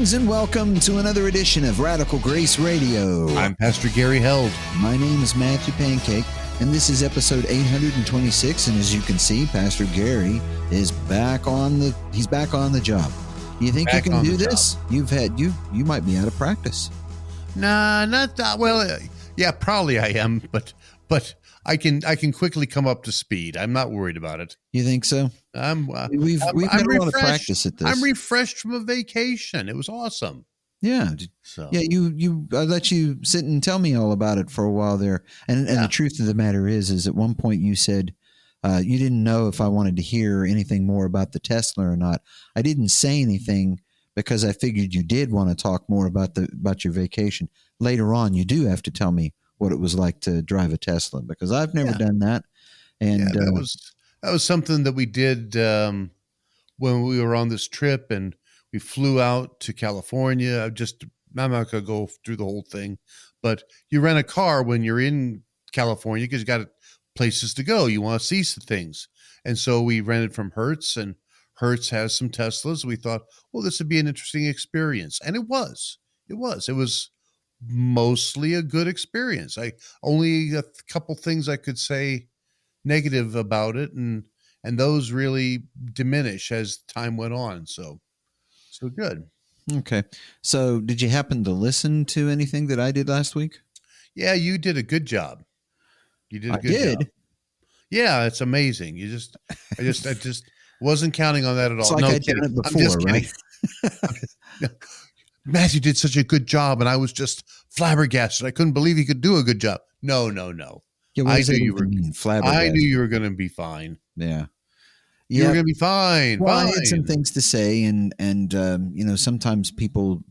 Greetings and welcome to another edition of Radical Grace Radio. I'm Pastor Gary Held. My name is Matthew Pancake, and this is episode 826. And as you can see, Pastor Gary is back on the job. You think you can do this? You might be out of practice. Nah, not that. Well, yeah, probably I am, but I can quickly come up to speed. I'm not worried about it. You think so? We've had a lot of practice at this. I'm refreshed from a vacation. It was awesome. Yeah. So. Yeah, I let you sit and tell me all about it for a while there. And the truth of the matter is at one point you said you didn't know if I wanted to hear anything more about the Tesla or not. I didn't say anything because I figured you did want to talk more about your vacation. Later on, you do have to tell me what it was like to drive a Tesla, because I've never done that. And that was something that we did when we were on this trip, and we flew out to California. I'm not going to go through the whole thing, but you rent a car when you're in California because you got places to go. You want to see some things. And so we rented from Hertz, and Hertz has some Teslas. We thought, well, this would be an interesting experience. And it was mostly a good experience. Only a couple things I could say negative about it, and those really diminish as time went on. So good. Okay. So did you happen to listen to anything that I did last week? Yeah, you did a good job. You did a good job. Yeah, it's amazing. I just wasn't counting on that at all. It's like I'd done it before, right? Matthew did such a good job, and I was just flabbergasted. I couldn't believe he could do a good job. No. Yeah, I knew you were going to be fine. Yeah. You were going to be fine. Well, fine. I had some things to say, and sometimes people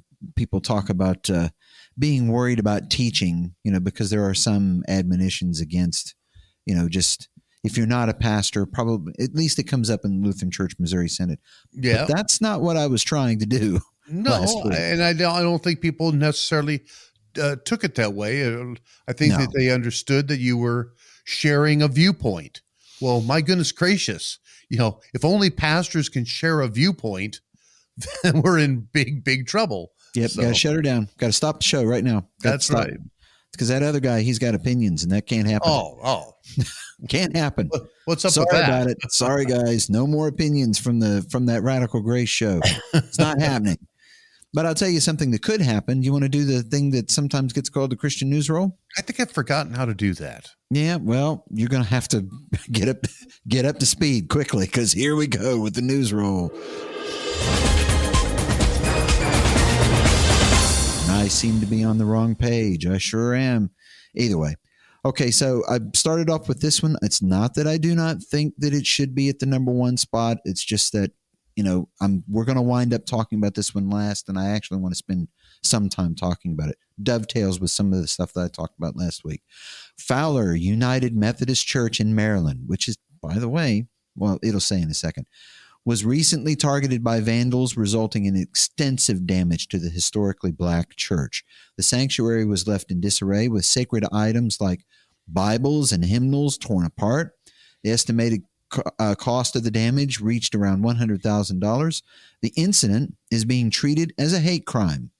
talk about being worried about teaching, because there are some admonitions against, just if you're not a pastor, probably at least it comes up in the Lutheran Church Missouri Synod. Yeah, but that's not what I was trying to do. No, and I don't think people necessarily took it that way. I think that they understood that you were sharing a viewpoint. Well, my goodness gracious, if only pastors can share a viewpoint, then we're in big trouble. Yep, got to shut her down. Got to stop the show right now. That's right. Because that other guy, he's got opinions, and that can't happen. Oh, can't happen. What's up Sorry with that? About it. Sorry, guys. No more opinions from that Radical Grace show. It's not happening. But I'll tell you something that could happen. You want to do the thing that sometimes gets called the Christian news roll? I think I've forgotten how to do that. Yeah, well, you're going to have to get up to speed quickly, because here we go with the news roll. I seem to be on the wrong page. I sure am. Either way. Okay, so I started off with this one. It's not that I do not think that it should be at the number one spot. It's just that, we're going to wind up talking about this one last, and I actually want to spend some time talking about it. Dovetails with some of the stuff that I talked about last week. Fowler United Methodist Church in Maryland, which is, by the way, well, it'll say in a second, was recently targeted by vandals, resulting in extensive damage to the historically black church. The sanctuary was left in disarray, with sacred items like Bibles and hymnals torn apart. The estimated cost of the damage reached around $100,000. The incident is being treated as a hate crime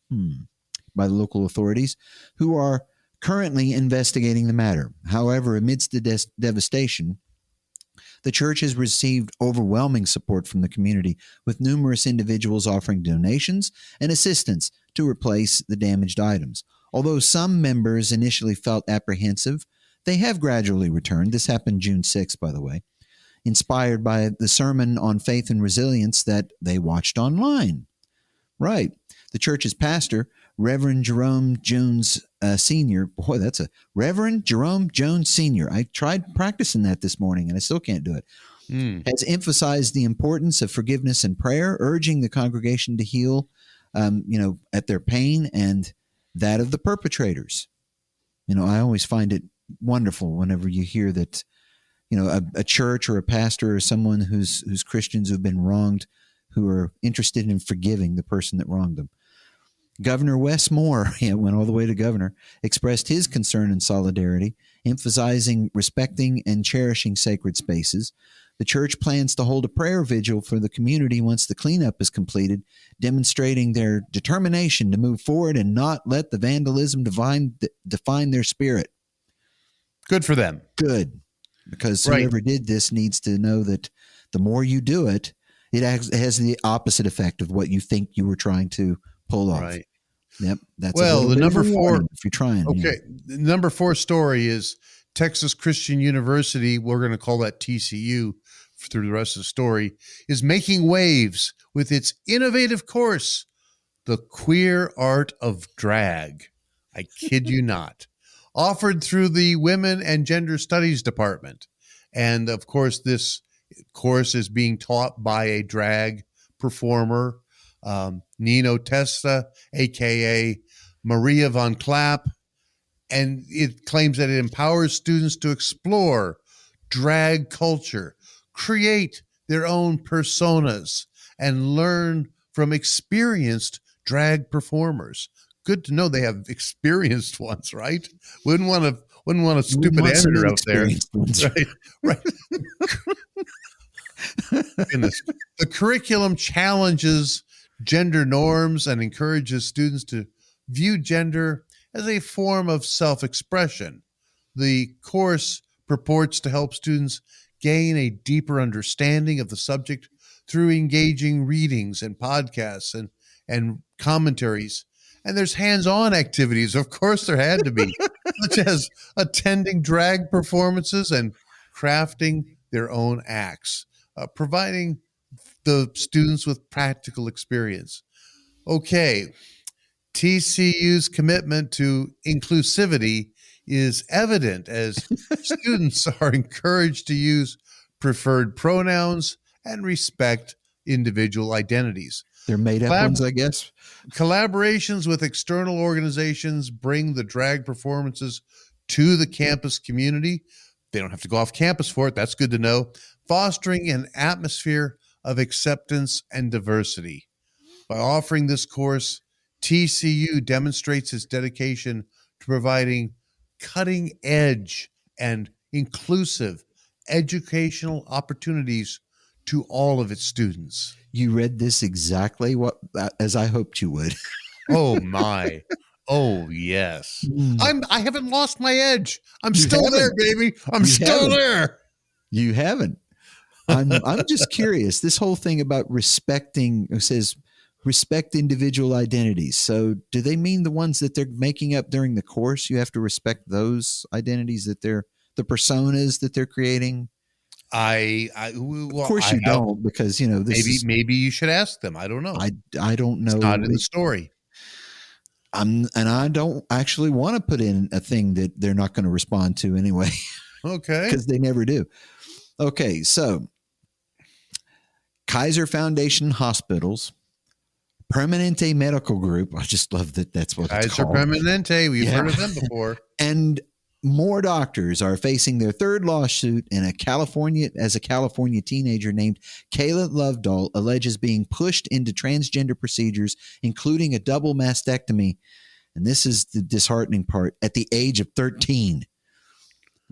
by the local authorities, who are currently investigating the matter. However, amidst the devastation, the church has received overwhelming support from the community, with numerous individuals offering donations and assistance to replace the damaged items. Although some members initially felt apprehensive, they have gradually returned. This happened June 6th, by the way, inspired by the sermon on faith and resilience that they watched online. Right. The church's pastor, Reverend Jerome Jones Sr. Boy, that's a Reverend Jerome Jones Sr. I tried practicing that this morning, and I still can't do it. Has emphasized the importance of forgiveness and prayer, urging the congregation to heal, at their pain and that of the perpetrators. I always find it wonderful whenever you hear that, a church or a pastor or someone who's Christians who've been wronged, who are interested in forgiving the person that wronged them. Governor Wes Moore, went all the way to governor, expressed his concern and solidarity emphasizing respecting and cherishing sacred spaces. The church plans to hold a prayer vigil for the community once the cleanup is completed, demonstrating their determination to move forward and not let the vandalism define their spirit. Good for them. Good. Because Right. whoever did this needs to know that the more you do it, it has the opposite effect of what you think you were trying to pull off. Right. Yep. That's Well, the number 4. If you're trying. Okay. The number 4 story is Texas Christian University. We're going to call that TCU through the rest of the story, is making waves with its innovative course, The Queer Art of Drag. I kid you not. Offered through the Women and Gender Studies Department. And of course, this course is being taught by a drag performer, Nino Testa, aka Maria von Klapp. And it claims that it empowers students to explore drag culture, create their own personas, and learn from experienced drag performers. Good to know they have experienced ones, right? Wouldn't want a stupid editor out there. Right. Right. Goodness. The curriculum challenges gender norms and encourages students to view gender as a form of self-expression. The course purports to help students gain a deeper understanding of the subject through engaging readings and podcasts and commentaries. And there's hands-on activities. Of course, there had to be, such as attending drag performances and crafting their own acts, providing the students with practical experience. Okay, TCU's commitment to inclusivity is evident as students are encouraged to use preferred pronouns and respect individual identities. They're made up ones, I guess. Collaborations with external organizations bring the drag performances to the campus community. They don't have to go off campus for it. That's good to know. Fostering an atmosphere of acceptance and diversity. By offering this course, TCU demonstrates its dedication to providing cutting edge and inclusive educational opportunities to all of its students. You read this exactly as I hoped you would. Oh my. Oh yes. I haven't lost my edge. I'm still there, baby. I'm still there. You haven't. I'm just curious. This whole thing about respecting, it says respect individual identities. So do they mean the ones that they're making up during the course? You have to respect those identities that the personas that they're creating? Of course you don't, because maybe you should ask them. I don't know. I don't know. It's not in the story. And I don't actually want to put in a thing that they're not going to respond to anyway. Okay. Because they never do. Okay, so Kaiser Foundation Hospitals, Permanente Medical Group. I just love that that's what it's called. Kaiser Permanente. We've heard of them before. And more doctors are facing their third lawsuit as a California teenager named Kayla Lovedahl alleges being pushed into transgender procedures, including a double mastectomy. And this is the disheartening part, at the age of 13.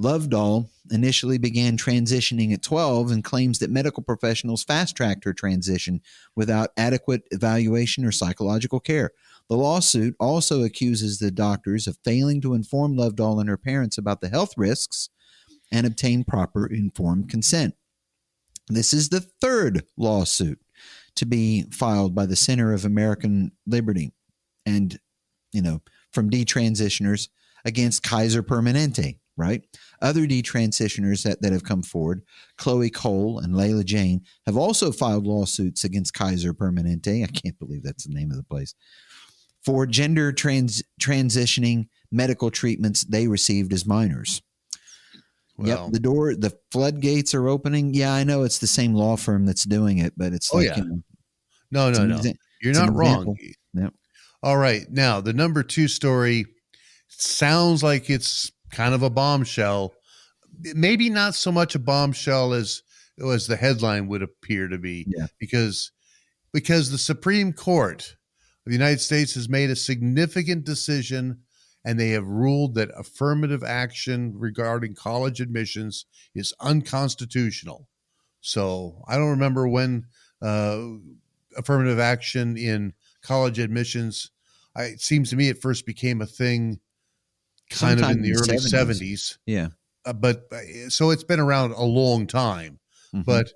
Lovedahl initially began transitioning at 12 and claims that medical professionals fast-tracked her transition without adequate evaluation or psychological care. The lawsuit also accuses the doctors of failing to inform Lovedahl and her parents about the health risks and obtain proper informed consent. This is the third lawsuit to be filed by the Center of American Liberty and, from detransitioners against Kaiser Permanente, right? Other detransitioners that have come forward, Chloe Cole and Layla Jane, have also filed lawsuits against Kaiser Permanente. I can't believe that's the name of the place. For gender transitioning medical treatments they received as minors. Well, yep, the floodgates are opening. Yeah, I know it's the same law firm that's doing it, but it's no. You're not wrong. Yep. All right. Now, the number 2 story sounds like it's kind of a bombshell. Maybe not so much a bombshell as the headline would appear to be. Yeah. Because the Supreme Court of the United States has made a significant decision and they have ruled that affirmative action regarding college admissions is unconstitutional. So I don't remember when affirmative action in college admissions, it seems to me it first became a thing kind of Sometime in the early 70s. Yeah. But so it's been around a long time. Mhm. But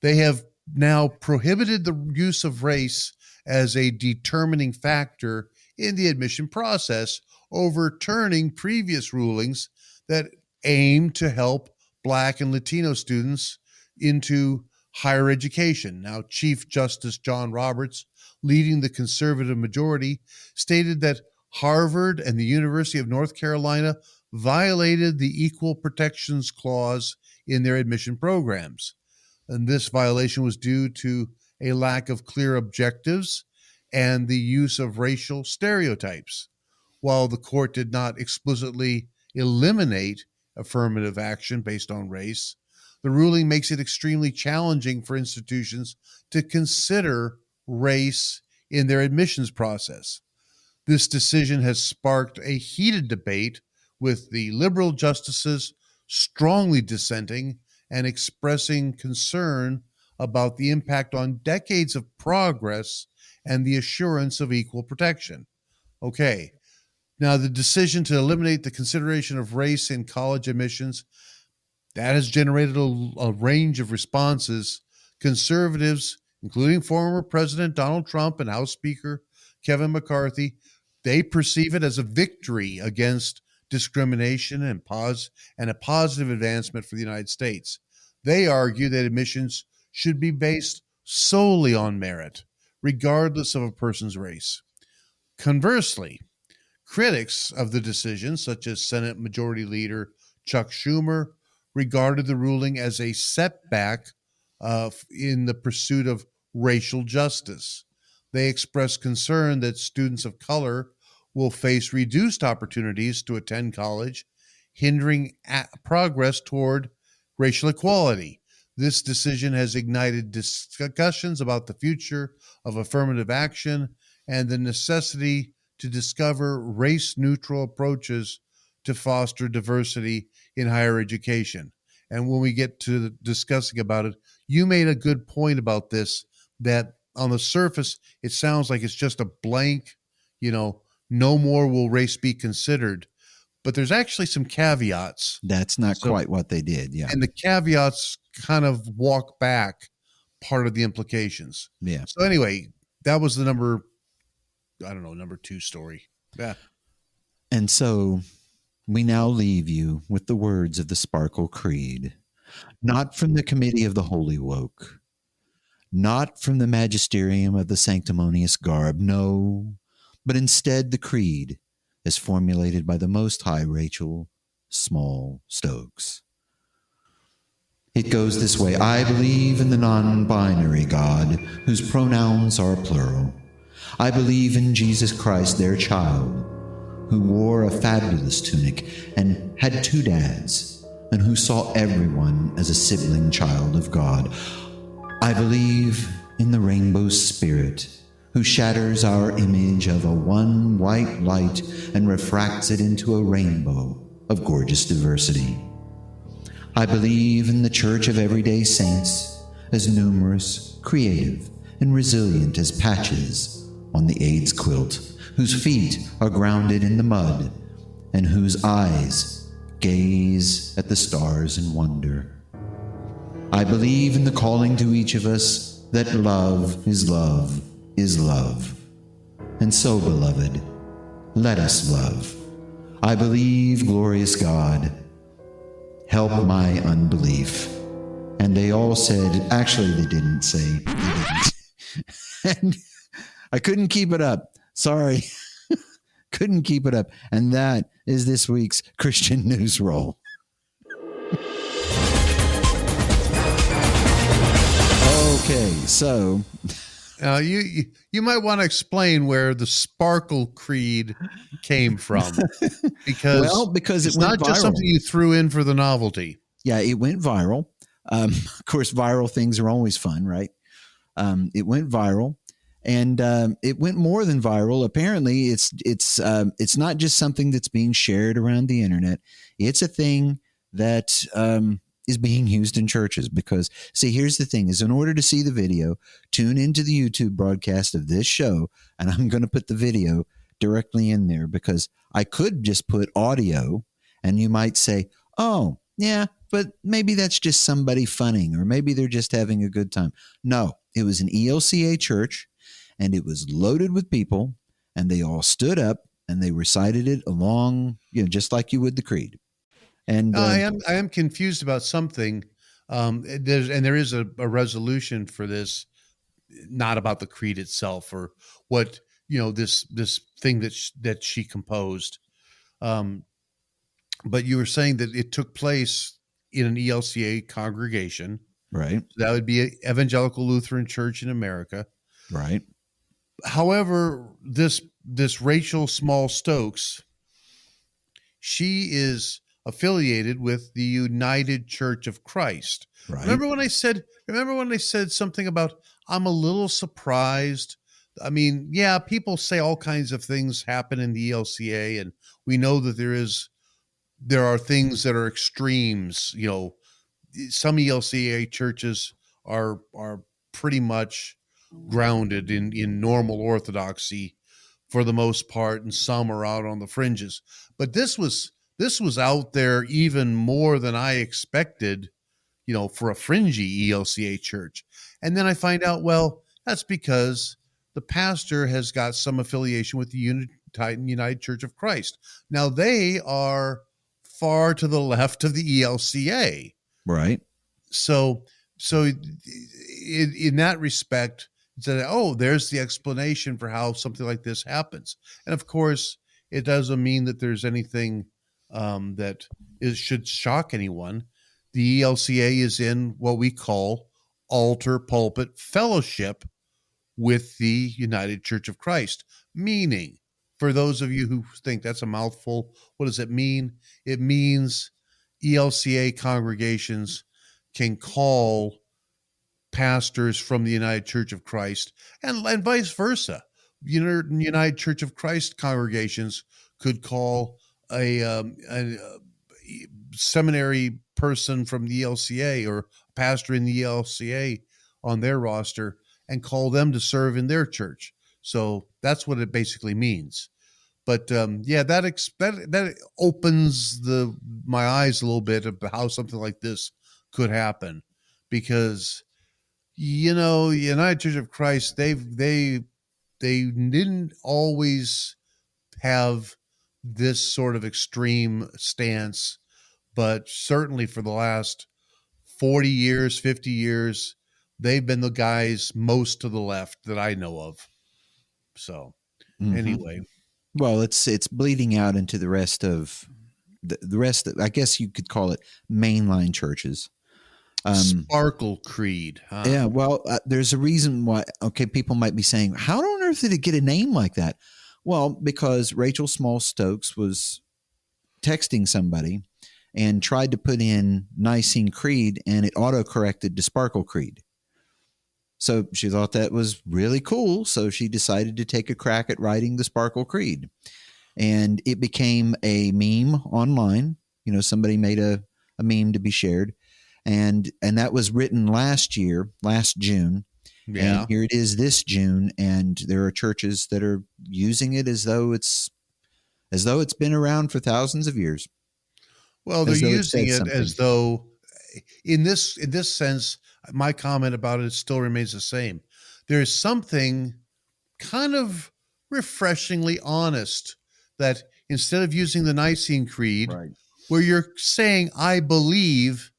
they have now prohibited the use of race as a determining factor in the admission process, overturning previous rulings that aim to help Black and Latino students into higher education. Now, Chief Justice John Roberts, leading the conservative majority, stated that Harvard and the University of North Carolina violated the Equal Protections Clause in their admission programs. And this violation was due to a lack of clear objectives and the use of racial stereotypes. While the court did not explicitly eliminate affirmative action based on race, the ruling makes it extremely challenging for institutions to consider race in their admissions process. This decision has sparked a heated debate, with the liberal justices strongly dissenting and expressing concern about the impact on decades of progress and the assurance of equal protection. Okay, now the decision to eliminate the consideration of race in college admissions, that has generated a range of responses. Conservatives, including former President Donald Trump and House Speaker Kevin McCarthy, they perceive it as a victory against discrimination and a positive advancement for the United States. They argue that admissions should be based solely on merit, regardless of a person's race. Conversely, critics of the decision, such as Senate Majority Leader Chuck Schumer, regarded the ruling as a setback in the pursuit of racial justice. They expressed concern that students of color will face reduced opportunities to attend college, hindering progress toward racial equality. This decision has ignited discussions about the future of affirmative action and the necessity to discover race-neutral approaches to foster diversity in higher education. And when we get to discussing about it, you made a good point about this, that on the surface, it sounds like it's just a blank, no more will race be considered. But there's actually some caveats. That's not quite what they did. Yeah. And the caveats kind of walk back part of the implications. Yeah. So anyway, that was the number 2 story. Yeah. And so we now leave you with the words of the Sparkle Creed, not from the Committee of the Holy Woke, not from the magisterium of the sanctimonious garb, no, but instead the creed as formulated by the Most High Rachel Small Stokes. It goes this way: I believe in the non-binary God, whose pronouns are plural. I believe in Jesus Christ, their child, who wore a fabulous tunic and had 2 dads, and who saw everyone as a sibling child of God. I believe in the rainbow spirit, who shatters our image of a one white light and refracts it into a rainbow of gorgeous diversity. I believe in the Church of Everyday Saints, as numerous, creative, and resilient as patches on the AIDS quilt, whose feet are grounded in the mud, and whose eyes gaze at the stars in wonder. I believe in the calling to each of us that love is love is love. And so, beloved, let us love. I believe, glorious God, help my unbelief. And they all said, actually, they didn't say, they didn't. And I couldn't keep it up. Sorry. Couldn't keep it up. And that is this week's Christian News Roll. Okay, so you might want to explain where the Sparkle Creed came from, because it's not just something you threw in for the novelty. Yeah, it went viral. Of course, viral things are always fun, right? It went viral, And it went more than viral. Apparently, it's not just something that's being shared around the internet. It's a thing that is being used in churches. Because, see, here's the thing: is in order to see the video, tune into the YouTube broadcast of this show, and I'm going to put the video directly in there, because I could just put audio, and you might say, "Oh, yeah, but maybe that's just somebody funning, or maybe they're just having a good time." No, it was an ELCA church, and it was loaded with people, and they all stood up and they recited it along, just like you would the creed. And I am confused about something. There is a resolution for this, not about the creed itself or what this thing that she composed. But you were saying that it took place in an ELCA congregation, right, so that would be an Evangelical Lutheran Church in America. right. However, this Rachel Small Stokes, she is affiliated with the United Church of Christ. Right. Remember when I said something about, I'm a little surprised. I mean, yeah, people say all kinds of things happen in the ELCA, and we know that there are things that are extremes. Some ELCA churches are pretty much grounded in normal orthodoxy for the most part, and some are out on the fringes. But this was out there even more than I expected, for a fringy ELCA church. And then I find out, well, that's because the pastor has got some affiliation with the United Church of Christ. Now, they are far to the left of the ELCA. Right. So in that respect, that, there's the explanation for how something like this happens. And of course, it doesn't mean that there's anything that should shock anyone. The ELCA is in what we call altar pulpit fellowship with the United Church of Christ. Meaning, for those of you who think that's a mouthful, what does it mean? It means ELCA congregations can call pastors from the United Church of Christ, and vice versa. United Church of Christ congregations could call a seminary person from the ELCA or a pastor in the ELCA on their roster and call them to serve in their church. So that's what it basically means. But that opens my eyes a little bit about how something like this could happen, because United Church of Christ, they didn't always have this sort of extreme stance, but certainly for the last 40 years, 50 years, they've been the guys most to the left that I know of. So anyway. Well, it's bleeding out into the rest of the rest of, I guess you could call it, mainline churches. Sparkle Creed. Huh? Yeah, well, there's a reason why. Okay, people might be saying, how on earth did it get a name like that? Well, because Rachel Small Stokes was texting somebody and tried to put in Nicene Creed, and it auto-corrected to Sparkle Creed. So she thought that was really cool, so she decided to take a crack at writing the Sparkle Creed. And it became a meme online. Somebody made a meme to be shared. And that was written last June. Yeah. And here it is this June, and there are churches that are using it as though it's been around for thousands of years. Well, they're using it as though, in this sense, my comment about it still remains the same. There's something kind of refreshingly honest that instead of using the Nicene Creed, right, where you're saying, I believe,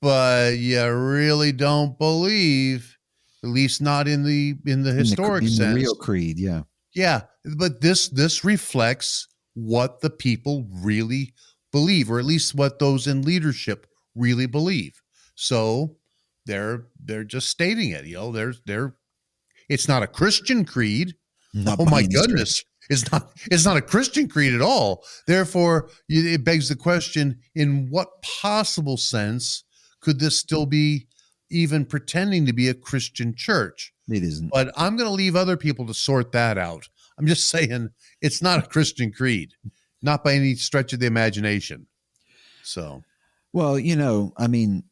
but you really don't believe, at least not in the historic sense. In the real creed, yeah. Yeah, but this reflects what the people really believe, or at least what those in leadership really believe. So they're just stating it. It's not a Christian creed. Not oh my goodness. It's not a Christian creed at all. Therefore, it begs the question, in what possible sense could this still be even pretending to be a Christian church. It isn't. But I'm going to leave other people to sort that out. I'm just saying it's not a Christian creed, not by any stretch of the imagination. So, Well, I mean,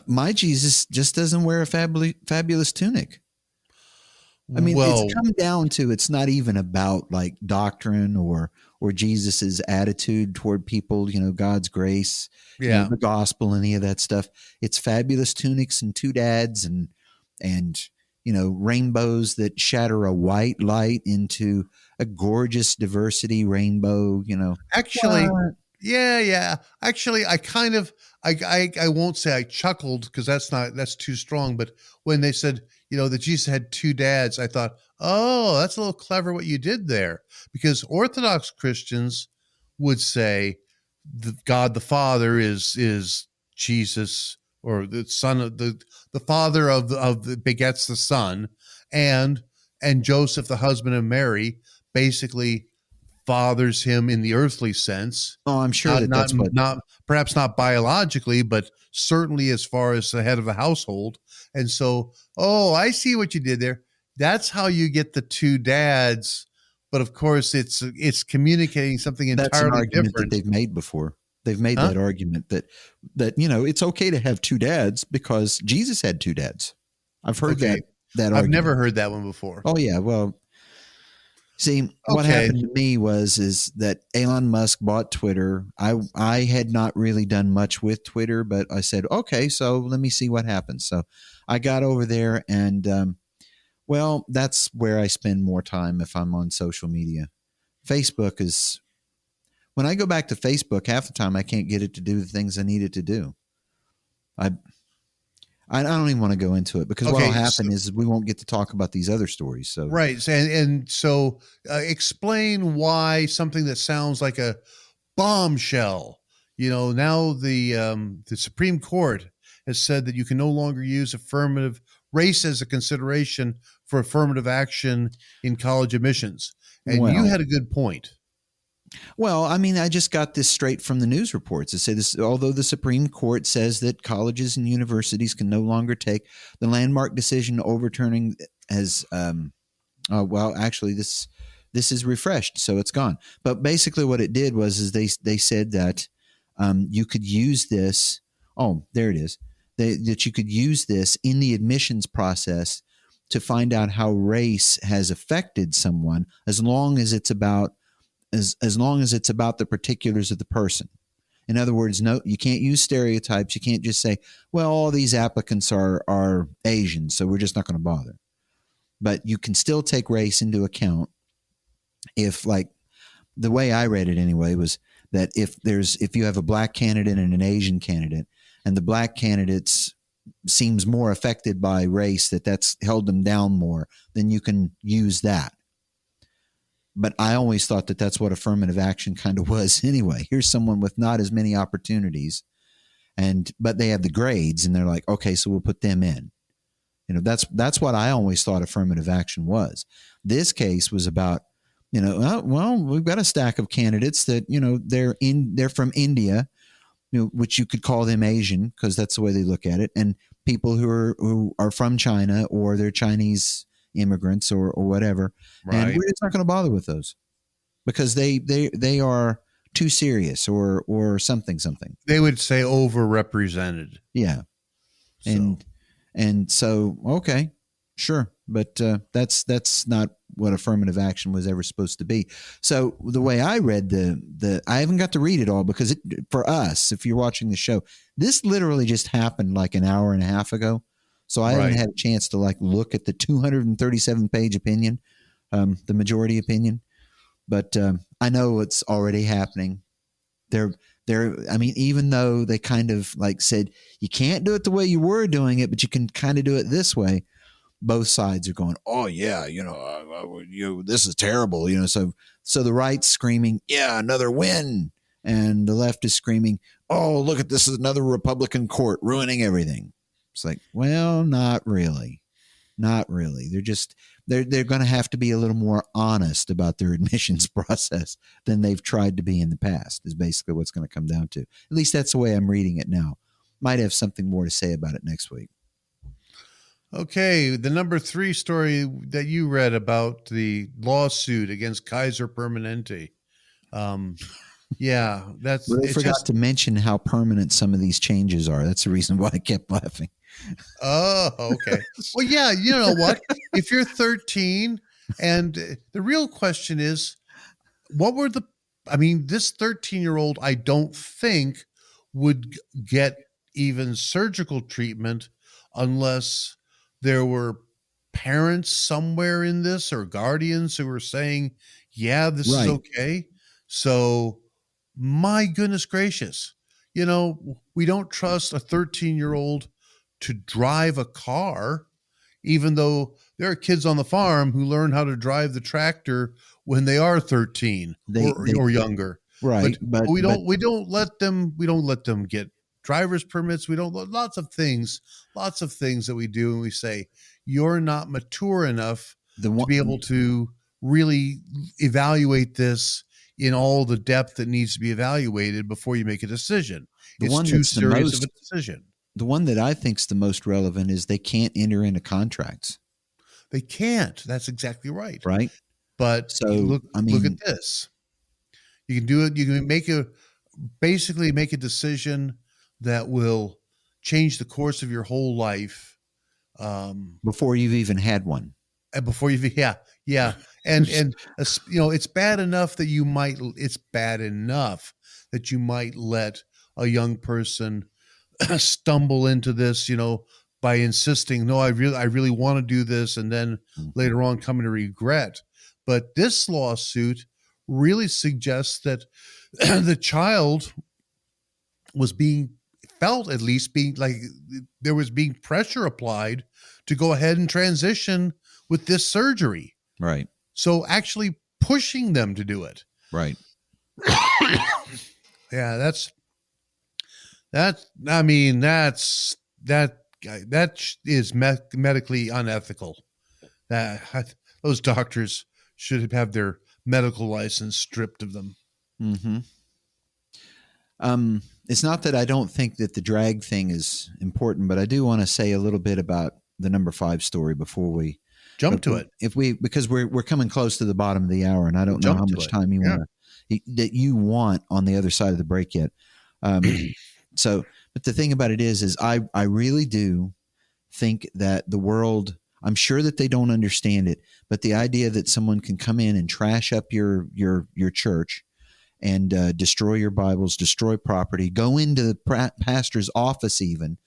my Jesus just doesn't wear a fabulous tunic. I mean, it's come down to, it's not even about like doctrine or Jesus's attitude toward people, God's grace, the gospel, any of that stuff. It's fabulous tunics and two dads and rainbows that shatter a white light into a gorgeous diversity rainbow, Actually, yeah. Actually, I kind of, I won't say I chuckled because that's too strong. But when they said, that Jesus had two dads, I thought, oh, that's a little clever what you did there. Because Orthodox Christians would say God the Father is Jesus, or the Son of the Father of the begets the Son, and Joseph, the husband of Mary, basically fathers him in the earthly sense. Oh, I'm sure that's not perhaps not biologically, but certainly as far as the head of the household. And so, oh, I see what you did there. That's how you get the two dads. But of course, it's communicating something entirely different. That's an argument different. that they've made before. They've made that argument that it's okay to have two dads because Jesus had two dads. I've heard that argument. I've never heard that one before. Oh yeah, well, see, what happened to me is that Elon Musk bought Twitter. I had not really done much with Twitter, but I said, okay, so let me see what happens. So I got over there and, well, that's where I spend more time if I'm on social media. Facebook is, when I go back to Facebook, half the time I can't get it to do the things I need it to do. I don't even want to go into it because what will happen is we won't get to talk about these other stories. So right, and so explain why something that sounds like a bombshell. Now the Supreme Court has said that you can no longer use affirmative race as a consideration for affirmative action in college admissions, and you had a good point. Well, I mean, I just got this straight from the news reports. It said this, although the Supreme Court says that colleges and universities can no longer take the landmark decision overturning as, well, actually this is refreshed, so it's gone. But basically what it did was they said that you could use this. Oh, there it is. That you could use this in the admissions process to find out how race has affected someone as long as it's about as long as it's about the particulars of the person. In other words, no, you can't use stereotypes. You can't just say, well, all these applicants are Asian, so we're just not going to bother. But you can still take race into account if, like, the way I read it anyway was that if you have a black candidate and an Asian candidate, and the black candidates seems more affected by race, that's held them down more, then you can use that. But I always thought that that's what affirmative action kind of was anyway. Here's someone with not as many opportunities, but they have the grades, and they're like, okay, so we'll put them in. That's what I always thought affirmative action was. This case was about, well, we've got a stack of candidates that, they're from India, which you could call them Asian because that's the way they look at it, and people who are from China or they're Chinese immigrants or whatever. Right. And we're just not going to bother with those because they are too serious or something. They would say overrepresented. Yeah. And so, okay, sure. But that's not what affirmative action was ever supposed to be. So the way I read I haven't got to read it all because for us, if you're watching the show, this literally just happened like an hour and a half ago. So I haven't had a chance to look at the 237 page opinion, the majority opinion, but I know it's already happening. I mean, even though they kind of said you can't do it the way you were doing it, but you can kind of do it this way. Both sides are going, oh yeah, this is terrible, So the right's screaming, yeah, another win, and the left is screaming, oh look at this is another Republican court ruining everything. It's like, well, not really. They're going to have to be a little more honest about their admissions process than they've tried to be in the past is basically what's going to come down to. At least that's the way I'm reading it now. might have something more to say about it next week. Okay, the number 3 story that you read about the lawsuit against Kaiser Permanente. Yeah, Well, they it's forgot just. to mention how permanent some of these changes are. That's the reason why I kept laughing. Oh, okay. Well, yeah, you know what? If you're 13, and the real question is, what were the, I mean, this 13-year-old, I don't think would get even surgical treatment unless there were parents somewhere in this or guardians who were saying, yeah, this is Right. okay. So, my goodness gracious, we don't trust a 13-year-old to drive a car, even though there are kids on the farm who learn how to drive the tractor when they are 13 or younger. Right. But we don't let them get driver's permits. We don't, lots of things that we do. And we say, you're not mature enough to be able to really evaluate this in all the depth that needs to be evaluated before you make a decision. It's too serious of a decision. The one that I think is the most relevant is they can't enter into contracts. They can't. That's exactly right. Right. But so look at this. You can do it. You can basically make a decision that will change the course of your whole life. Before you've even had one. And before you've, yeah. And it's bad enough that you might let a young person stumble into this, by insisting, no, I really want to do this, and then later on coming to regret. But this lawsuit really suggests that the child was being there was being pressure applied to go ahead and transition with this surgery. Right. So actually pushing them to do it. Right. Yeah, that is medically unethical. Those doctors should have their medical license stripped of them. Mm-hmm. It's not that I don't think that the drag thing is important, but I do want to say a little bit about the number 5 story before we jump to it. Because we're coming close to the bottom of the hour, and I don't know how much time you want on the other side of the break yet. But the thing about it is I really do think that the world, I'm sure that they don't understand it, but the idea that someone can come in and trash up your church and destroy your Bibles, destroy property, go into the pastor's office even,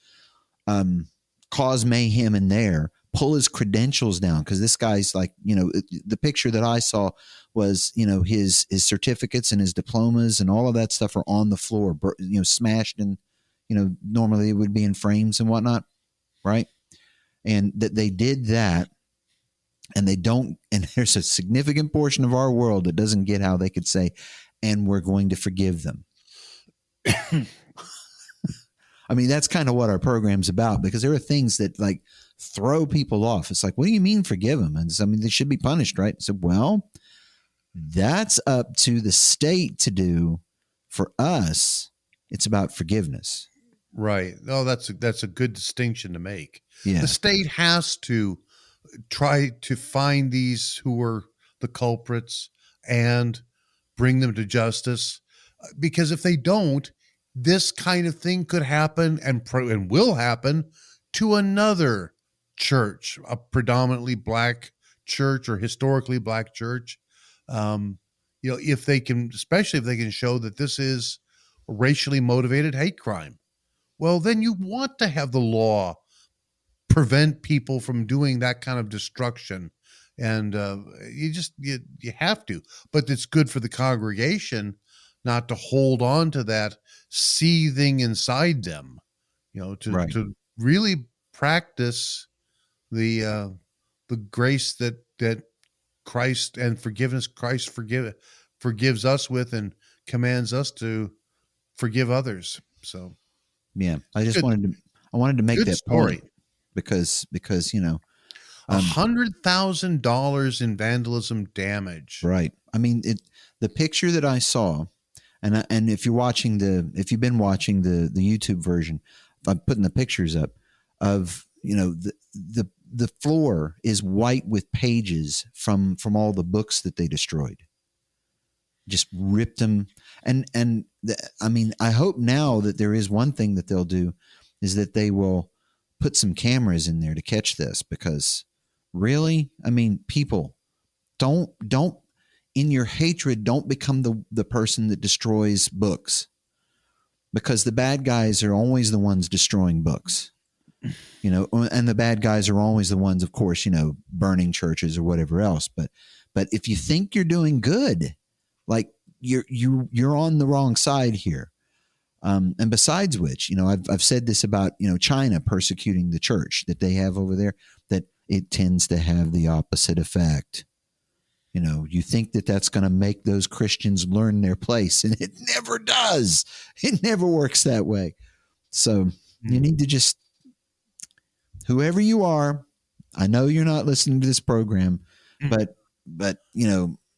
cause mayhem in there, pull his credentials down. Because this guy's like, the picture that I saw was, his certificates and his diplomas and all of that stuff are on the floor, smashed, and, normally it would be in frames and whatnot. Right. And that they did that, and they don't, and there's a significant portion of our world that doesn't get how they could say, and we're going to forgive them. I mean, that's kind of what our program's about, because there are things that like throw people off. It's like, what do you mean forgive them? And I mean, they should be punished, right? So, well, that's up to the state to do. For us, it's about forgiveness. Right. No, that's a good distinction to make. Yeah. The state has to try to find these who were the culprits and bring them to justice, because if they don't, this kind of thing could happen and will happen to another church, a predominantly black church or historically black church. If they can, especially if they can show that this is a racially motivated hate crime, well, then you want to have the law prevent people from doing that kind of destruction. And you have to, but it's good for the congregation not to hold on to that seething inside them, to really practice the grace that Christ and forgiveness Christ forgives us with and commands us to forgive others. So, yeah, I wanted to make that story point because $100,000 in vandalism damage. Right. I mean, the picture that I saw, and if you've been watching the YouTube version, I'm putting the pictures up of, the floor is white with pages from all the books that they destroyed. Just ripped them. I hope now that there is one thing that they'll do is that they will put some cameras in there to catch this, because really, people, don't in your hatred, don't become the person that destroys books, because the bad guys are always the ones destroying books, and the bad guys are always the ones, of course, burning churches or whatever else. But if you think you're doing good, like you're on the wrong side here. And besides which, I've said this about, China persecuting the church that they have over there, that it tends to have the opposite effect. You think that that's going to make those Christians learn their place, and it never does. It never works that way. So you need to just, whoever you are, I know you're not listening to this program, but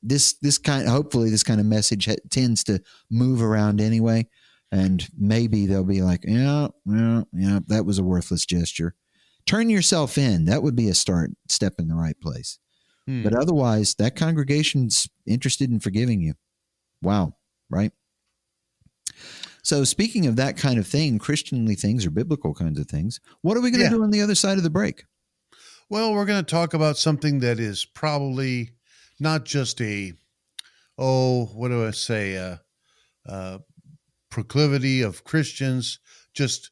this kind, hopefully this kind of message tends to move around anyway. And maybe they'll be like, yeah, that was a worthless gesture. Turn yourself in. That would be a step in the right place. But otherwise, that congregation's interested in forgiving you. Wow. Right? So speaking of that kind of thing, Christianly things or biblical kinds of things, what are we going to do on the other side of the break? Well, we're going to talk about something that is probably not just proclivity of Christians, just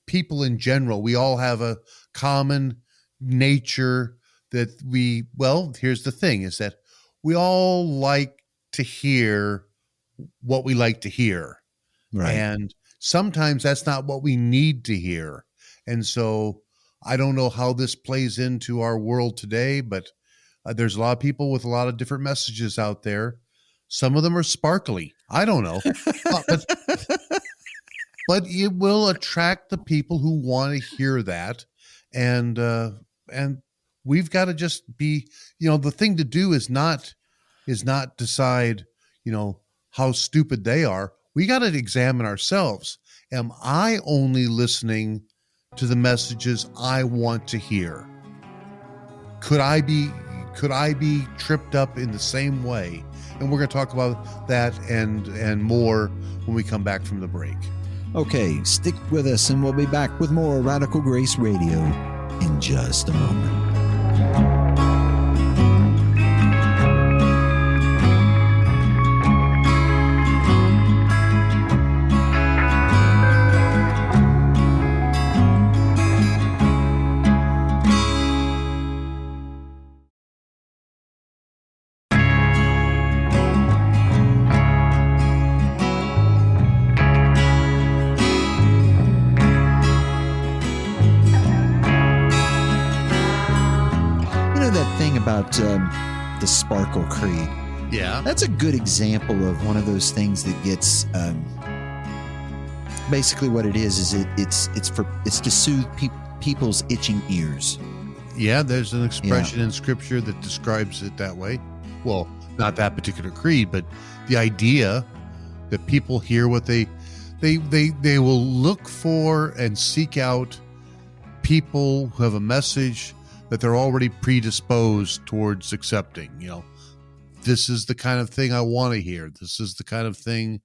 people in general. We all have a common nature that here's the thing, is that we all like to hear what we like to hear. Right. And sometimes that's not what we need to hear. And so I don't know how this plays into our world today, but there's a lot of people with a lot of different messages out there. Some of them are sparkly. I don't know. But it will attract the people who want to hear that. And we've got to just be, the thing to do is not decide, how stupid they are. We got to examine ourselves. Am I only listening to the messages I want to hear? Could I be tripped up in the same way? And we're going to talk about that and more when we come back from the break. Okay, stick with us and we'll be back with more Radical Grace Radio in just a moment. About the Sparkle Creed. Yeah. That's a good example of one of those things that gets basically what it is it's to soothe people's itching ears. Yeah, there's an expression in scripture that describes it that way. Well, not that particular creed, but the idea that people hear what they will look for and seek out people who have a message that they're already predisposed towards accepting. This is the kind of thing I want to hear. This is the kind of thing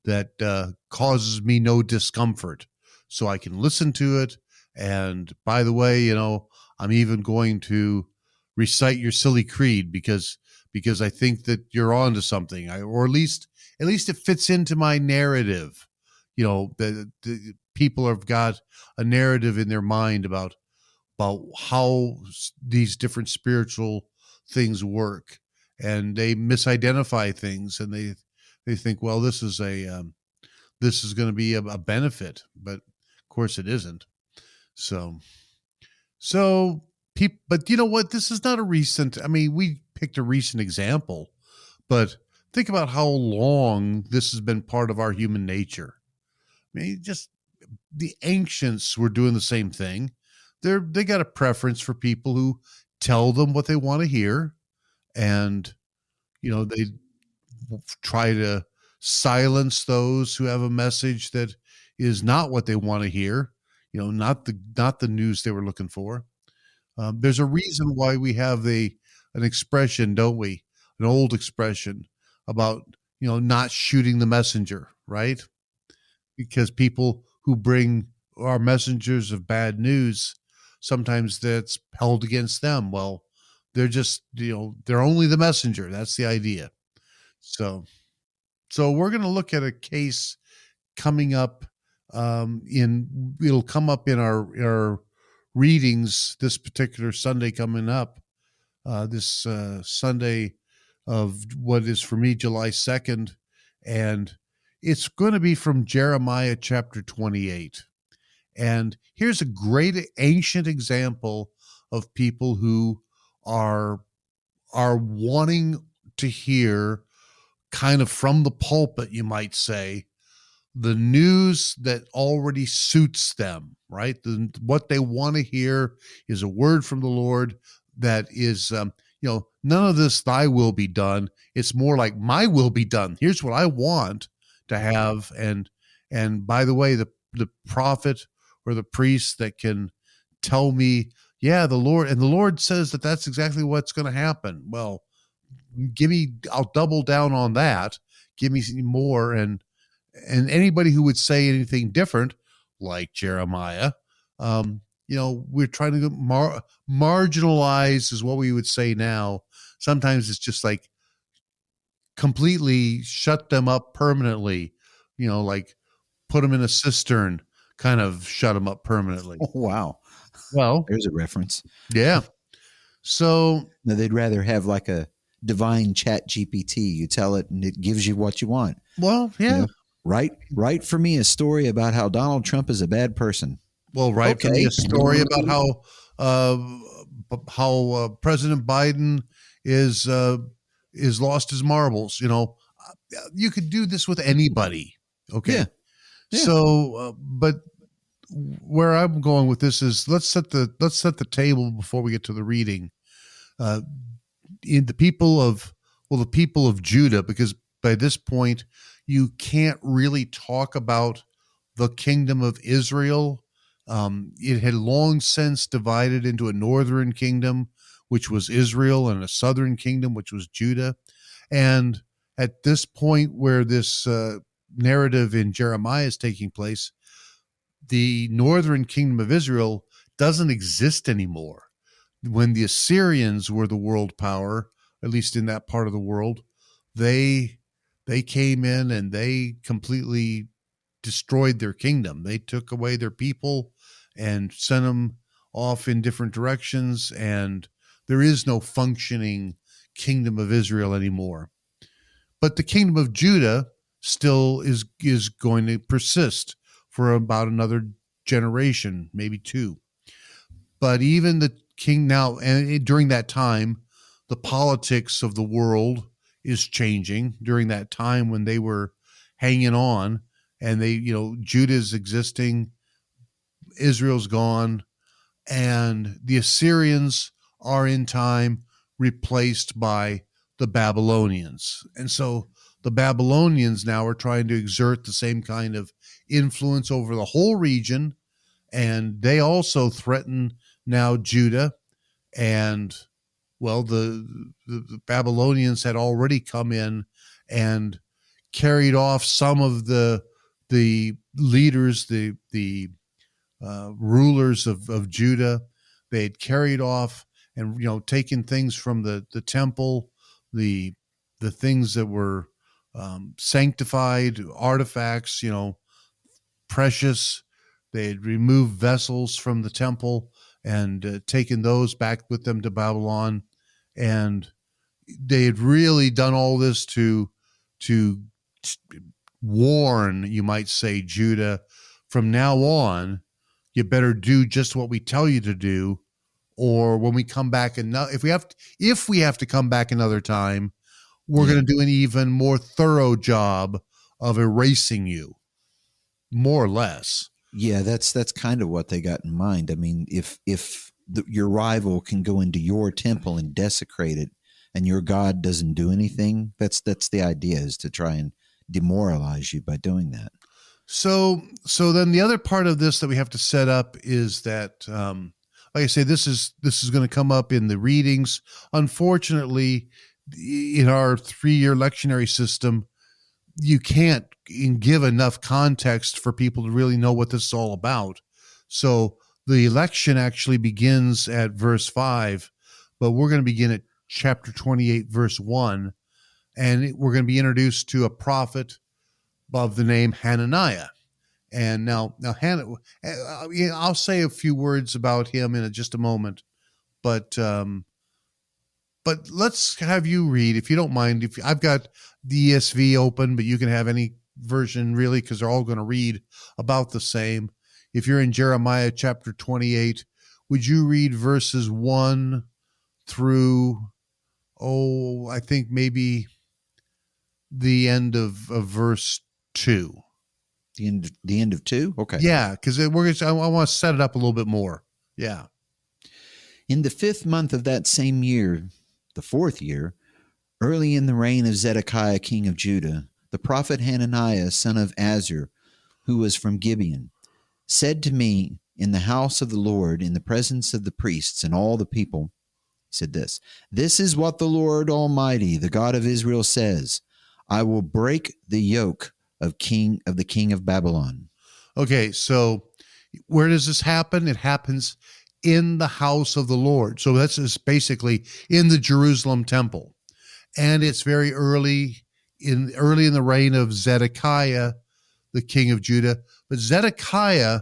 that causes me no discomfort, so I can listen to it. And by the way, I'm even going to recite your silly creed because I think that you're onto something, or at least it fits into my narrative. The people have got a narrative in their mind about how these different spiritual things work, and they misidentify things, and they think, well, this is going to be a benefit, but of course it isn't. But you know what? This is not a recent. We picked a recent example, but think about how long this has been part of our human nature. Just the ancients were doing the same thing. They got a preference for people who tell them what they want to hear, and they try to silence those who have a message that is not what they want to hear. not the news they were looking for. There's a reason why we have an expression, don't we? An old expression about not shooting the messenger, right? Because people who bring are messengers of bad news, sometimes that's held against them. Well, they're just they're only the messenger. That's the idea. So we're going to look at a case coming up it'll come up in our readings this particular Sunday coming up, this Sunday of what is for me July 2nd, and it's going to be from Jeremiah chapter 28. And here's a great ancient example of people who are wanting to hear, kind of from the pulpit, you might say, the news that already suits them, right? What they want to hear is a word from the Lord that is, none of this thy will be done. It's more like my will be done. Here's what I want to have. And by the way, the prophet or the priest that can tell me, yeah, the Lord says that that's exactly what's going to happen. Well, I'll double down on that. Give me more. And anybody who would say anything different, like Jeremiah, we're trying to marginalize is what we would say now. Sometimes it's just like completely shut them up permanently, like put them in a cistern, kind of shut them up permanently. Oh, wow. Well, there's a reference. Yeah. So now they'd rather have like a divine chat GPT. You tell it and it gives you what you want. Well, yeah. Write for me a story about how Donald Trump is a bad person. Well, write for me a story about how President Biden is lost his marbles. You could do this with anybody. Okay. Yeah. So, but where I'm going with this is let's set the table before we get to the reading. In the people of Judah, because by this point you can't really talk about the kingdom of Israel. It had long since divided into a northern kingdom, which was Israel, and a southern kingdom, which was Judah. And at this point where this narrative in Jeremiah is taking place, the northern kingdom of Israel doesn't exist anymore. When the Assyrians were the world power, at least in that part of the world, they came in and they completely destroyed their kingdom. They took away their people and sent them off in different directions, and there is no functioning kingdom of Israel anymore. But the kingdom of Judah still is going to persist for about another generation, maybe two. But even the king now, and during that time, the politics of the world is changing. During that time when they were hanging on, and Judah's existing, Israel's gone, and the Assyrians are in time replaced by the Babylonians. And so the Babylonians now are trying to exert the same kind of influence over the whole region, and they also threaten now Judah. And well, the Babylonians had already come in and carried off some of the leaders, the rulers of Judah. They had carried off and taken things from the temple, the things that were sanctified artifacts, precious. They had removed vessels from the temple and taken those back with them to Babylon. And they had really done all this to warn, you might say, Judah, from now on, you better do just what we tell you to do, or when we come back, if we have to come back another time, we're going to do an even more thorough job of erasing you, more or less. Yeah, that's kind of what they got in mind. I mean, if your rival can go into your temple and desecrate it, and your God doesn't do anything, that's the idea, is to try and demoralize you by doing that. So then the other part of this that we have to set up is that, like I say, this is going to come up in the readings. Unfortunately, in our 3-year lectionary system, you can't give enough context for people to really know what this is all about. So the election actually begins at verse 5, but we're going to begin at chapter 28, verse 1, and we're going to be introduced to a prophet of the name Hananiah. And now Hannah, I'll say a few words about him in just a moment, but let's have you read, if you don't mind. If I've got the ESV open, but you can have any version really, because they're all going to read about the same. If you're in Jeremiah chapter 28, would you read verses 1 through, I think maybe the end of verse 2? The end of 2? Okay. Yeah, because I want to set it up a little bit more. Yeah. In the 5th month of that same year, the 4th year, early in the reign of Zedekiah king of Judah, the prophet Hananiah son of Azur, who was from Gibeon, said to me in the house of the Lord, in the presence of the priests and all the people, he said this: "This is what the Lord Almighty, the God of Israel, says: I will break the yoke of the king of Babylon." Okay, so where does this happen? It happens in the house of the Lord. So that's just basically in the Jerusalem temple. And it's very early in the reign of Zedekiah, the king of Judah. But Zedekiah,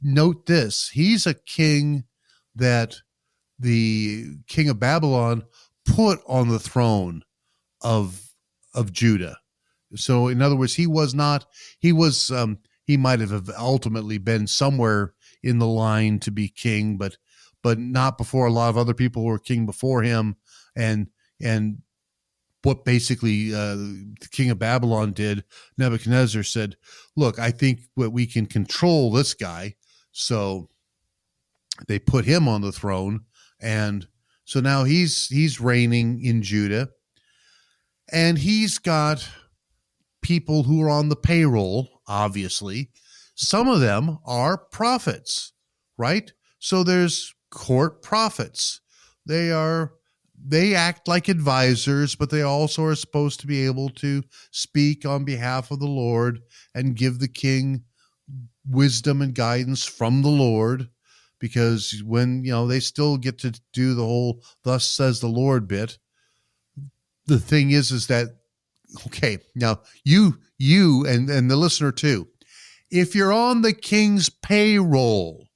note this, he's a king that the king of Babylon put on the throne of Judah. So in other words, he might have ultimately been somewhere in the line to be king, but not before a lot of other people were king before him. And what basically the king of Babylon did, Nebuchadnezzar said, "Look, I think we can control this guy." So they put him on the throne, and so now he's reigning in Judah, and he's got people who are on the payroll, obviously. Some of them are prophets, right? So there's court prophets. They act like advisors, but they also are supposed to be able to speak on behalf of the Lord and give the king wisdom and guidance from the Lord, because when, they still get to do the whole "thus says the Lord" bit. The thing is that, okay, now you and the listener too, if you're on the king's payroll,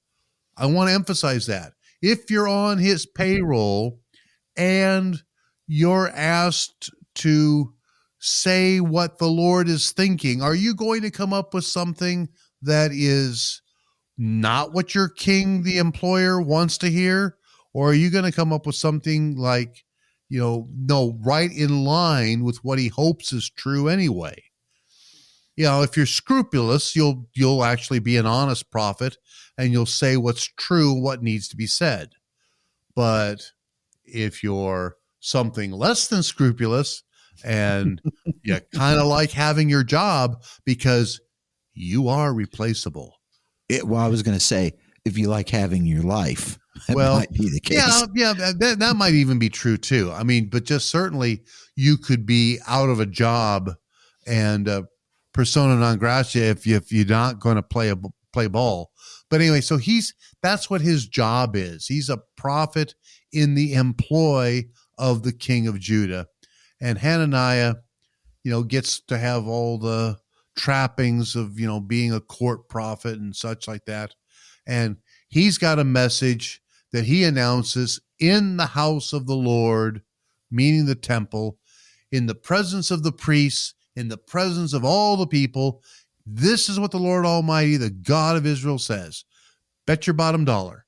I want to emphasize that. If you're on his payroll and you're asked to say what the Lord is thinking, are you going to come up with something that is not what your king, the employer, wants to hear? Or are you going to come up with something like, no, right in line with what he hopes is true anyway? If you're scrupulous, you'll actually be an honest prophet, and you'll say what's true, what needs to be said. But if you're something less than scrupulous, and you kind of like having your job because you are replaceable. I was going to say, if you like having your life, that might be the case. Yeah, that might even be true too. I mean, but just certainly you could be out of a job and persona non grata if you're not going to play ball. But anyway, so that's what his job is. He's a prophet in the employ of the king of Judah. And Hananiah, gets to have all the trappings of, being a court prophet and such like that. And he's got a message that he announces in the house of the Lord, meaning the temple, in the presence of the priests, in the presence of all the people. This is what the Lord Almighty, the God of Israel, says. Bet your bottom dollar,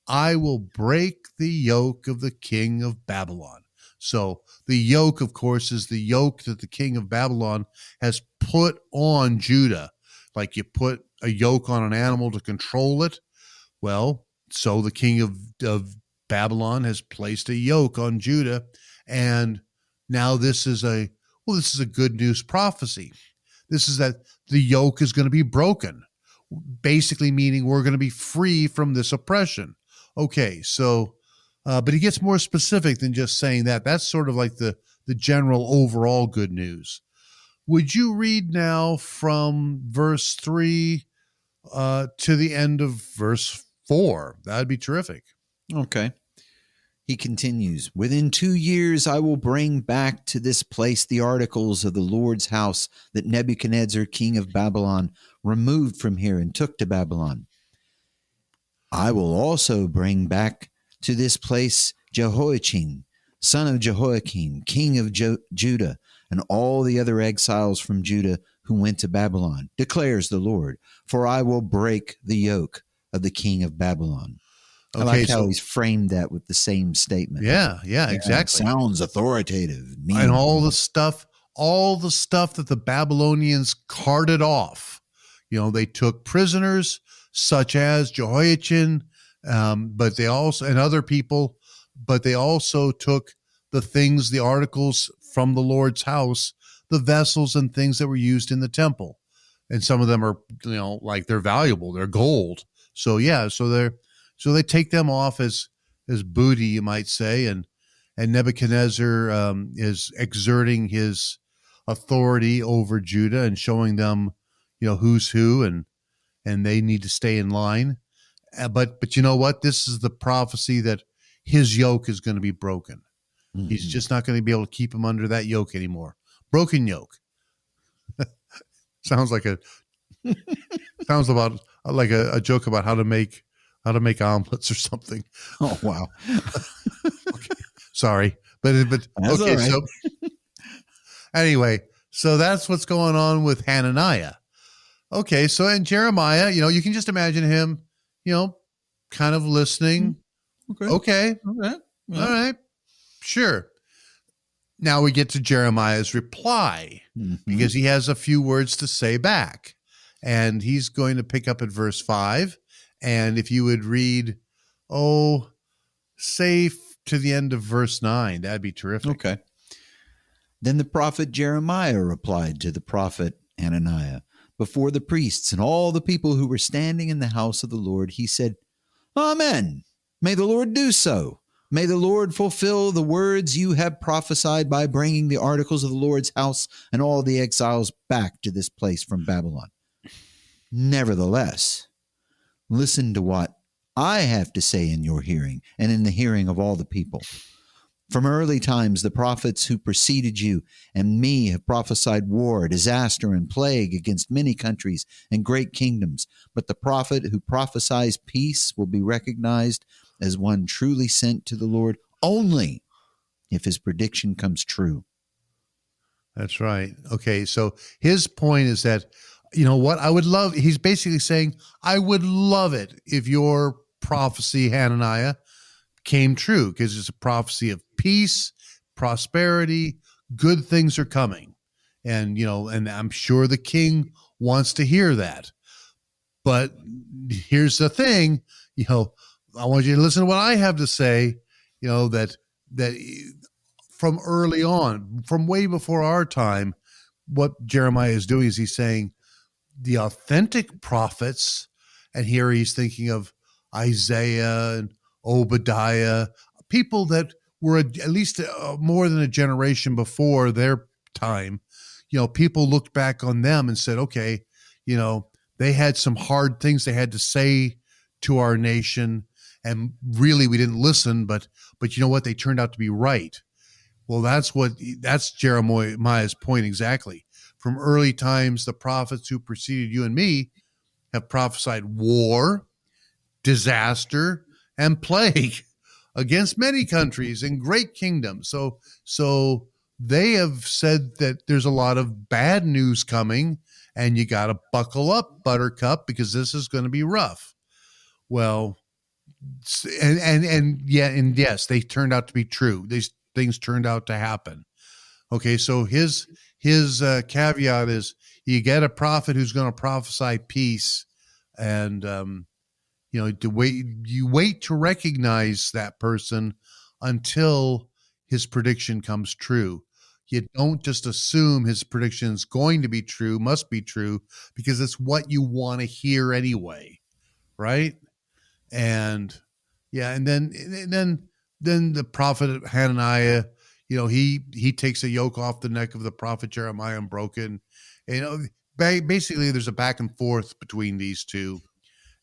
I will break the yoke of the king of Babylon. So the yoke, of course, is the yoke that the king of Babylon has put on Judah. Like you put a yoke on an animal to control it. Well, so the king of Babylon has placed a yoke on Judah. And now this is a good news prophecy. This is that the yoke is going to be broken, basically meaning we're going to be free from this oppression. Okay, so, but he gets more specific than just saying that. That's sort of like the general overall good news. Would you read now from verse 3 to the end of verse 4? That'd be terrific. Okay. He continues, "Within 2 years I will bring back to this place the articles of the Lord's house that Nebuchadnezzar, king of Babylon, removed from here and took to Babylon. I will also bring back to this place Jehoiachin, son of Jehoiakim, king of Judah, and all the other exiles from Judah who went to Babylon, declares the Lord, for I will break the yoke of the king of Babylon." I like how he's framed that with the same statement. Yeah, exactly. Sounds authoritative. And all the stuff that the Babylonians carted off. They took prisoners such as Jehoiachin, but they also, and other people, but they also took the things, the articles from the Lord's house, the vessels and things that were used in the temple. And some of them are, like they're valuable, they're gold. So they take them off as booty, you might say, and Nebuchadnezzar is exerting his authority over Judah and showing them, who's who, and they need to stay in line. But you know what? This is the prophecy that his yoke is going to be broken. Mm-hmm. He's just not going to be able to keep him under that yoke anymore. Broken yoke. Sounds like a joke about how to make omelets or something. Oh, wow. Okay. Sorry. But that's okay. Right. So anyway, so that's what's going on with Hananiah. Okay. So in Jeremiah, you can just imagine him, kind of listening. Okay. Yeah. All right. Sure. Now we get to Jeremiah's reply, because he has a few words to say back, and he's going to pick up at verse 5. And if you would read, say to the end of verse 9, that'd be terrific. Okay. Then the prophet Jeremiah replied to the prophet Hananiah before the priests and all the people who were standing in the house of the Lord. He said, "Amen. May the Lord do so. May the Lord fulfill the words you have prophesied by bringing the articles of the Lord's house and all the exiles back to this place from Babylon. Nevertheless, listen to what I have to say in your hearing and in the hearing of all the people. From early times, the prophets who preceded you and me have prophesied war, disaster, and plague against many countries and great kingdoms. But the prophet who prophesies peace will be recognized as one truly sent to the Lord only if his prediction comes true." That's right. Okay, so his point is that, what I would love, he's basically saying, I would love it if your prophecy, Hananiah, came true, because it's a prophecy of peace, prosperity, good things are coming. And, and I'm sure the king wants to hear that. But here's the thing, I want you to listen to what I have to say, that from early on, from way before our time, what Jeremiah is doing is he's saying the authentic prophets, and here he's thinking of Isaiah and Obadiah, people that were at least more than a generation before their time. People looked back on them and said, okay, they had some hard things they had to say to our nation, and really we didn't listen, but you know what? They turned out to be right. Well, that's Jeremiah's point exactly. From early times, the prophets who preceded you and me have prophesied war, disaster, and plague against many countries and great kingdoms. So they have said that there's a lot of bad news coming, and you got to buckle up, Buttercup, because this is going to be rough. Well, and yes, they turned out to be true. These things turned out to happen. Okay, so his caveat is you get a prophet who's going to prophesy peace, and you wait to recognize that person until his prediction comes true. You don't just assume his prediction is going to be true, must be true, because it's what you want to hear anyway, right? And yeah, and then the prophet Hananiah, he takes a yoke off the neck of the prophet Jeremiah and broke it. And, basically, there's a back and forth between these two.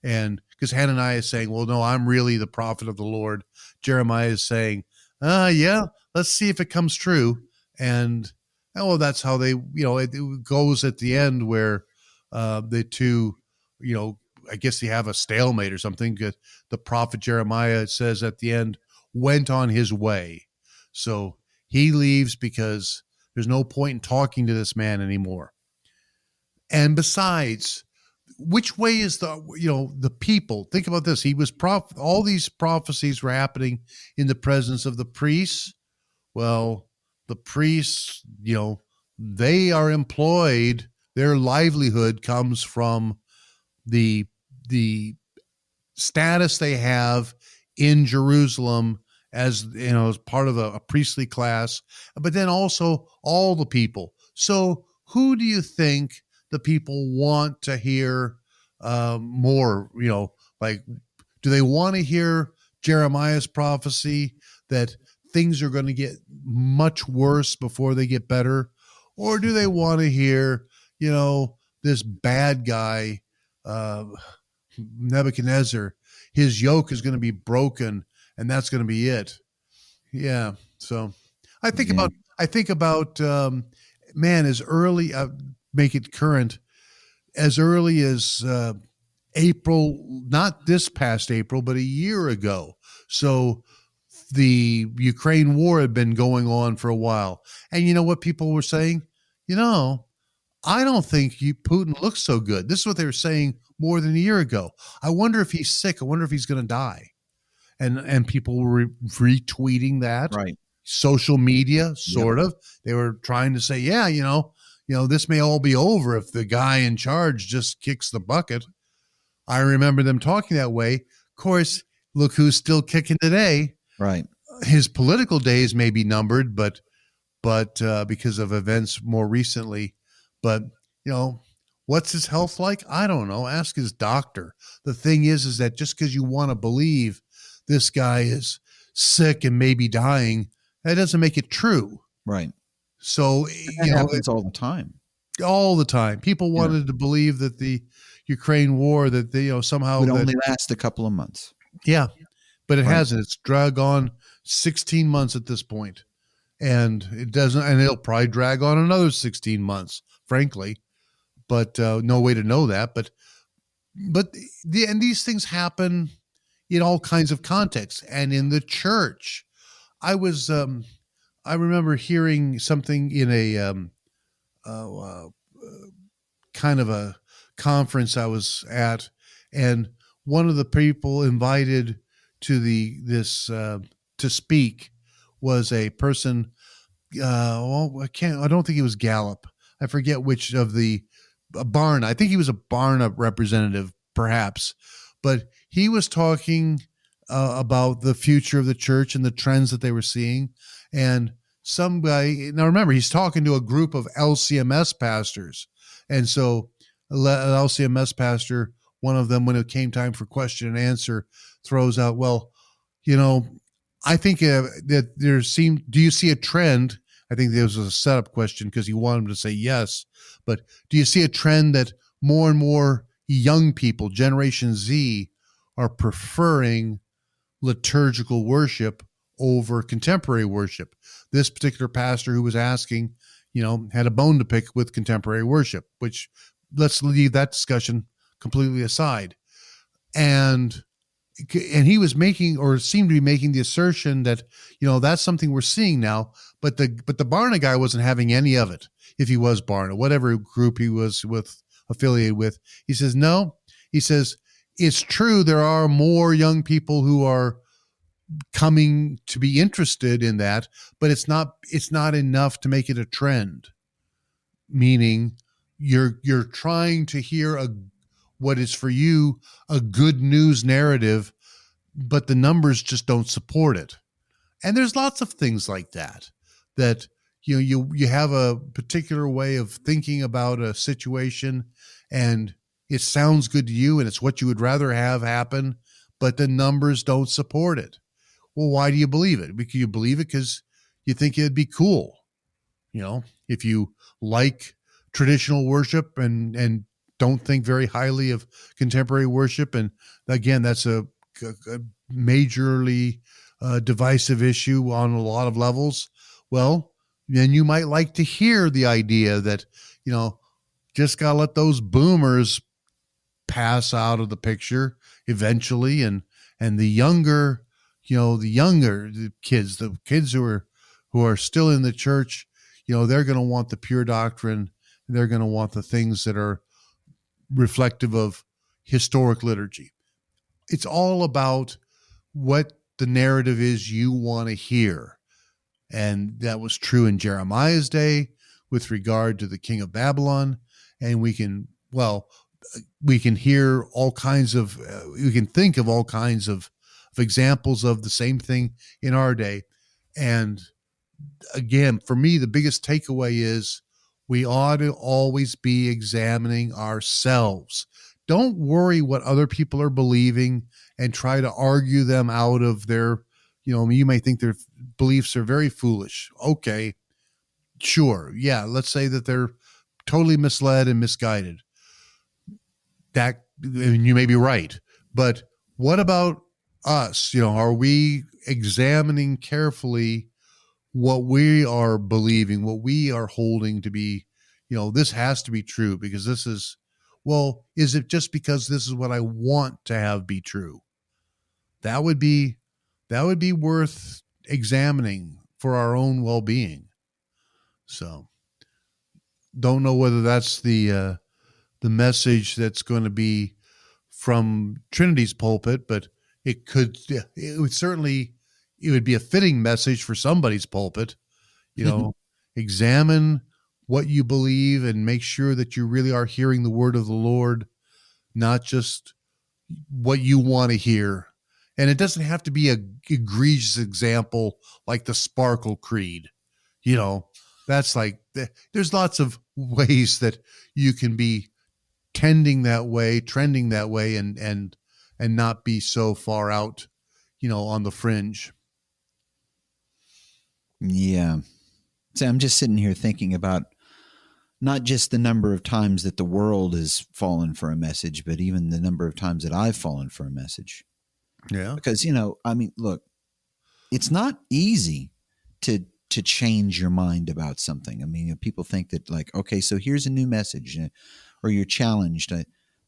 And because Hananiah is saying, well, no, I'm really the prophet of the Lord. Jeremiah is saying, yeah, let's see if it comes true. And that's how they, it goes at the end where the two, I guess they have a stalemate or something. The prophet Jeremiah, it says at the end, went on his way. So he leaves because there's no point in talking to this man anymore. And besides, which way is the people? Think about this. He was all these prophecies were happening in the presence of the priests. Well, the priests, they are employed. Their livelihood comes from the status they have in Jerusalem as as part of a priestly class, but then also all the people. So who do you think the people want to hear more? Like, do they want to hear Jeremiah's prophecy that things are going to get much worse before they get better? Or do they want to hear, this bad guy, Nebuchadnezzar, his yoke is going to be broken and that's going to be it? Yeah. So I think about, man, as early, make it current, as early as April, not this past April, but a year ago. So the Ukraine war had been going on for a while. And you know what people were saying? I don't think Putin looks so good. This is what they were saying more than a year ago. I wonder if he's sick. I wonder if he's going to die. And people were retweeting that. Right. Social media, sort of. They were trying to say, yeah, this may all be over if the guy in charge just kicks the bucket. I remember them talking that way. Of course, look who's still kicking today. Right. His political days may be numbered, but because of events more recently. But, what's his health like? I don't know. Ask his doctor. The thing is that just because you want to believe this guy is sick and maybe dying, that doesn't make it true. Right. So, that happens all the time. All the time. People wanted to believe that the Ukraine war, that they, somehow would only last a couple of months. Yeah. But it hasn't. It's dragged on 16 months at this point. And it doesn't, and it'll probably drag on another 16 months, frankly. But no way to know that. But these things happen in all kinds of contexts. And in the church, I remember hearing something in a kind of a conference I was at, and one of the people invited to to speak was a person. I don't think he was Gallup. I forget which of the Barna. I think he was a Barna representative, perhaps, but he was talking about the future of the church and the trends that they were seeing. And somebody, now remember, he's talking to a group of LCMS pastors. And so an LCMS pastor, one of them, when it came time for question and answer, throws out, well, I think that do you see a trend? I think there was a setup question because he wanted him to say yes. But do you see a trend that more and more young people, Generation Z, are preferring liturgical worship over contemporary worship? This particular pastor who was asking, had a bone to pick with contemporary worship, which let's leave that discussion completely aside. And he was making, or seemed to be making, the assertion that, that's something we're seeing now, but the Barna guy wasn't having any of it. If he was Barna, whatever group he was affiliated with, he says, no, he says, it's true. There are more young people who are coming to be interested in that, but it's not enough to make it a trend. Meaning you're trying to hear what is for you a good news narrative, but the numbers just don't support it. And there's lots of things like that you have a particular way of thinking about a situation, and it sounds good to you and it's what you would rather have happen, but the numbers don't support it. Well, why do you believe it? Because you believe it because you think it'd be cool. If you like traditional worship and don't think very highly of contemporary worship, and again, that's a majorly divisive issue on a lot of levels, well, then you might like to hear the idea that, just got to let those boomers pass out of the picture eventually. And the younger, the kids who are still in the church, they're going to want the pure doctrine. They're going to want the things that are reflective of historic liturgy. It's all about what the narrative is you want to hear. And that was true in Jeremiah's day with regard to the king of Babylon. And we can hear all kinds of, we can think of all kinds of examples of the same thing in our day. And again, for me, the biggest takeaway is we ought to always be examining ourselves. Don't worry what other people are believing and try to argue them out of their, you may think their beliefs are very foolish. Okay, sure. Yeah, let's say that they're totally misled and misguided. And you may be right. But what about us? Are we examining carefully what we are believing, what we are holding to be, this has to be true because this is, is it just because this is what I want to have be true? That would be worth examining for our own well-being. So don't know whether that's the message that's going to be from Trinity's pulpit, but it would be a fitting message for somebody's pulpit. Examine what you believe and make sure that you really are hearing the word of the Lord, not just what you want to hear. And it doesn't have to be a egregious example like the Sparkle Creed. That's like, there's lots of ways that you can be trending that way and not be so far out, on the fringe. Yeah. So I'm just sitting here thinking about not just the number of times that the world has fallen for a message, but even the number of times that I've fallen for a message. Yeah. Because, look, it's not easy to change your mind about something. I mean, people think that okay, so here's a new message or you're challenged.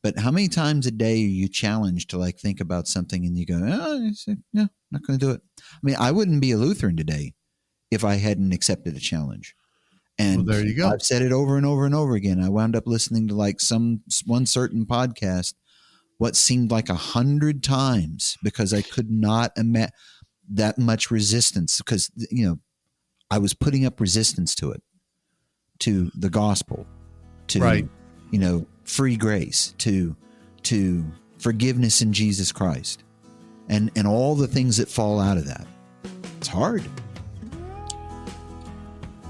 But how many times a day are you challenged to think about something and you go, no, not going to do it. I mean, I wouldn't be a Lutheran today if I hadn't accepted a challenge. And there you go. I've said it over and over and over again. I wound up listening to one certain podcast, what seemed like 100 times, because I could not imagine that much resistance, because, I was putting up resistance to it, to the gospel, to, right. Free grace, to forgiveness in Jesus Christ, and all the things that fall out of that. It's hard.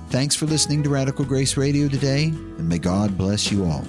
Thanks for listening to Radical Grace Radio today, and may God bless you all.